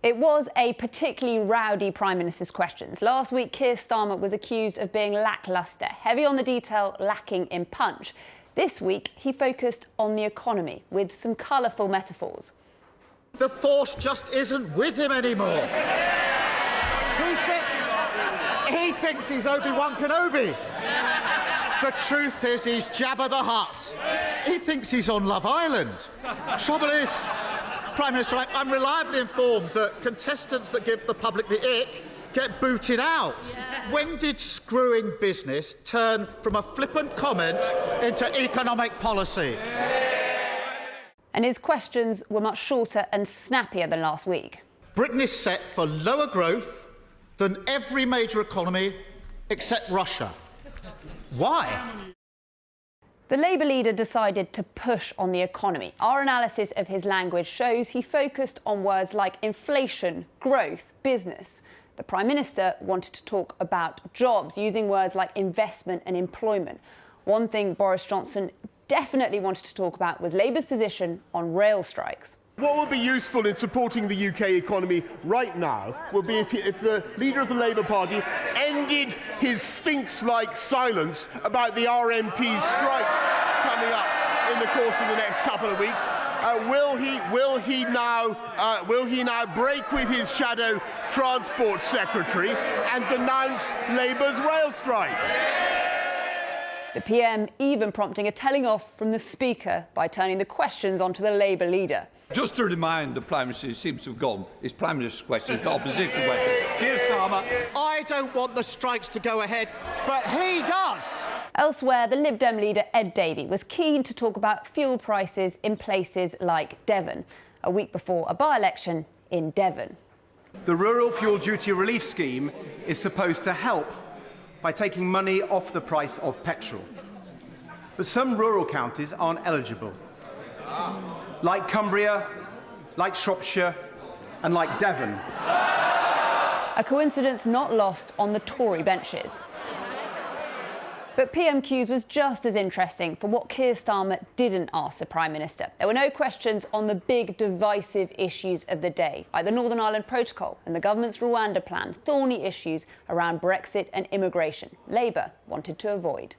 It was a particularly rowdy Prime Minister's questions. Last week, Keir Starmer was accused of being lacklustre, heavy on the detail, lacking in punch. This week, he focused on the economy with some colourful metaphors. The Force just isn't with him anymore. He thinks he's Obi-Wan Kenobi. The truth is he's Jabba the Hutt. He thinks he's on Love Island. Trouble is, Prime Minister, I'm reliably informed that contestants that give the public the ick get booted out. Yeah. When did screwing business turn from a flippant comment into economic policy? And his questions were much shorter and snappier than last week. Britain is set for lower growth than every major economy except Russia. Why? The Labour leader decided to push on the economy. Our analysis of his language shows he focused on words like inflation, growth, business. The Prime Minister wanted to talk about jobs, using words like investment and employment. One thing Boris Johnson definitely wanted to talk about was Labour's position on rail strikes. What would be useful in supporting the UK economy right now would be if the leader of the Labour Party ended his sphinx-like silence about the RMT strikes coming up in the course of the next couple of weeks. Will he now break with his shadow Transport Secretary and denounce Labour's rail strikes? The PM even prompting a telling off from the Speaker by turning the questions onto the Labour leader. Just to remind the Prime Minister, he seems to have gone. It's Prime Minister's question, it's not opposition question. Keir Starmer. I don't want the strikes to go ahead, but he does. Elsewhere, the Lib Dem leader Ed Davey was keen to talk about fuel prices in places like Devon, a week before a by-election in Devon. The Rural Fuel Duty Relief Scheme is supposed to help by taking money off the price of petrol. But some rural counties aren't eligible, like Cumbria, like Shropshire and like Devon. A coincidence not lost on the Tory benches. But PMQs was just as interesting for what Keir Starmer didn't ask the Prime Minister. There were no questions on the big divisive issues of the day, like the Northern Ireland Protocol and the government's Rwanda plan, thorny issues around Brexit and immigration Labour wanted to avoid.